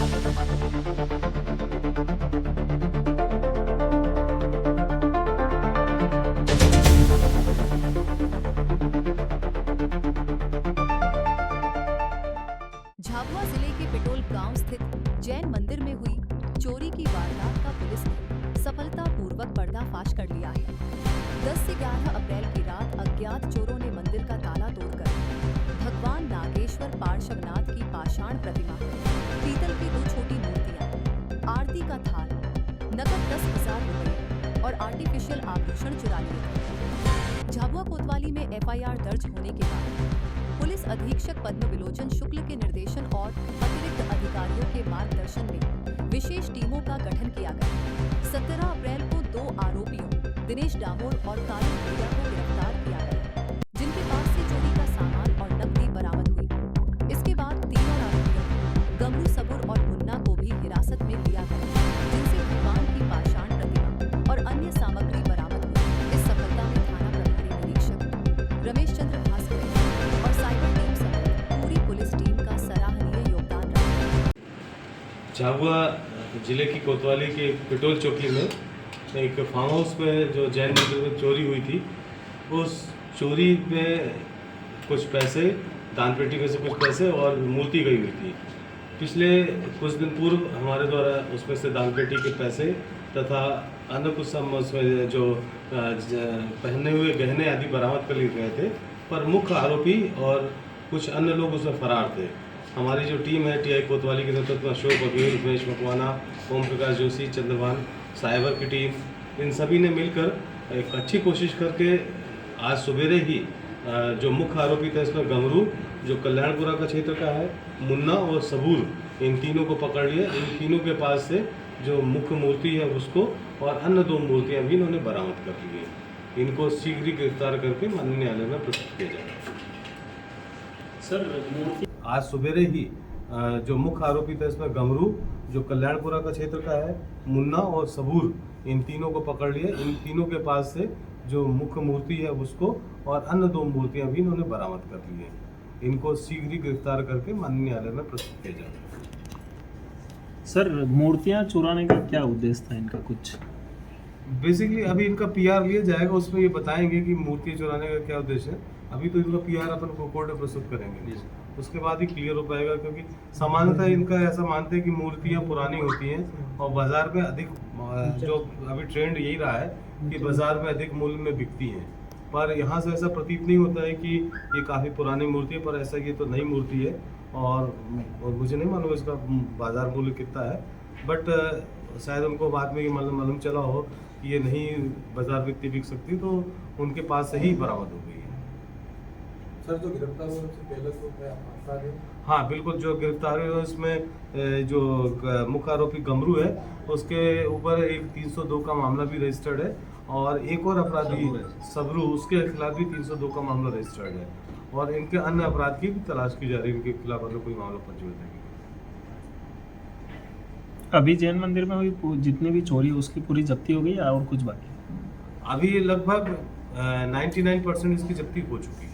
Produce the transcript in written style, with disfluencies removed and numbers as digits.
झाबुआ जिले के पिटोल गांव स्थित जैन मंदिर में हुई चोरी की वारदात का पुलिस ने सफलतापूर्वक पर्दाफाश कर लिया है। 10 से 11 अप्रैल की रात अज्ञात चोरों ने मंदिर का ताला तोड़कर भगवान नागेश्वर पार्श्वनाथ की पाषाण प्रतिमा, पीतल की 2 छोटी मूर्तियां, आरती का थाल, नकद 10,000 रुपए और आर्टिफिशियल आभूषण चुरा लिए। झाबुआ कोतवाली में एफआईआर दर्ज होने के बाद पुलिस अधीक्षक पद्म विलोचन शुक्ल के निर्देशन और अतिरिक्त अधिकारियों के मार्गदर्शन में विशेष टीमों का गठन किया गया। 17 अप्रैल को 2 आरोपियों दिनेश डामोर और कालू भैया को गिरफ्तार किया गया, जिनके पास से चोरी का सामान और नकदी बरामद हुई। इसके बाद 3 और आरोपियों गमरू सबुर और मुन्ना को भी हिरासत में लिया गया, जिनसे भगवान की पाषाण प्रतिमा और अन्य सामग्री बरामद हुई। इस सफलता में थाना प्रभारी निरीक्षक रमेश चंद्र भास्कर और साइबर टीम समेत पूरी पुलिस टीम का सराहनीय योगदान रहा। झाबुआ जिले की कोतवाली के पिटोल चौकी में एक फार्म हाउस में जो जैन मंदिर में चोरी हुई थी, उस चोरी में कुछ पैसे, दान पेटी में से कुछ पैसे और मूर्ति गई हुई थी। पिछले कुछ दिन पूर्व हमारे द्वारा उसमें से दान पेटी के पैसे तथा अन्य कुछ उसमें जो पहने हुए गहने आदि बरामद कर लिए गए थे, पर मुख्य आरोपी और कुछ अन्य लोग उसमें फरार थे। हमारी जो टीम है टीआई कोतवाली के नेतृत्व में अशोक बघेल, उमेश मकवाना, ओम प्रकाश जोशी, चंद्रभान, साइबर की टीम, इन सभी ने मिलकर एक अच्छी कोशिश करके आज सवेरे ही जो मुख्य आरोपी था इसमें गमरू, जो कल्याणपुरा का क्षेत्र का है, मुन्ना और सबूर, इन तीनों को पकड़ लिया। इन तीनों के पास से जो मुख्य मूर्ति है उसको और अन्य 2 मूर्तियां भी इन्होंने बरामद कर ली है। इनको शीघ्र ही गिरफ्तार करके माननीय न्यायालय में प्रस्तुत किया जाएगा। सर, आज सवेरे ही जो मुख्य आरोपी था इसमें गमरू, जो कल्याणपुरा का क्षेत्र का है, मुन्ना और सबूर, इन तीनों को पकड़ लिया। इन तीनों के पास से जो मुख्य मूर्ति है उसको और अन्य 2 मूर्तियां भी इन्होंने बरामद कर ली है। इनको शीघ्र ही गिरफ्तार करके माननीय न्यायालय में प्रस्तुत किया जाएगा। सर, मूर्तियां चुराने का क्या उद्देश्य था इनका? कुछ बेसिकली अभी इनका पीआर लिया जाएगा, उसमें ये बताएंगे कि मूर्ति चुराने का क्या उद्देश्य है। अभी तो इनका पीआर अपन को कोर्ट में प्रस्तुत करेंगे, उसके बाद ही क्लियर हो पाएगा। क्योंकि सामान्यतः इनका ऐसा मानते हैं कि मूर्तियां पुरानी होती हैं और बाजार में अधिक, जो अभी ट्रेंड यही रहा है कि बाजार में अधिक मूल्य में बिकती हैं, पर यहाँ से ऐसा प्रतीत नहीं होता है कि ये काफ़ी पुरानी मूर्ति है। पर ऐसा ये तो नई मूर्ति है और मुझे नहीं मालूम इसका बाजार मूल्य कितना है, बट शायद उनको बाद में ये मालूम चला हो कि ये नहीं बाजार में इतनी बिक सकती, तो उनके पास से ही बरामद हो गई है। सर, जो गिरफ्तार हुए उससे पहले तो क्या आपका है? हाँ बिल्कुल, जो गिरफ्तार हुए उसमें जो मुख्य आरोपी गमरू है उसके ऊपर एक 302 का मामला भी रजिस्टर्ड है और एक और अपराधी सबरू, उसके खिलाफ भी 302 का मामला रजिस्टर्ड है और इनके अन्य अपराध की भी तलाश की जा रही है। इनके खिलाफ अगर कोई मामला पंजीबद्ध है। अभी जैन मंदिर में हुई जितनी भी चोरी उसकी पूरी जब्ती हो गई या और कुछ बाकी? अभी लगभग 99% इसकी जब्ती हो चुकी है।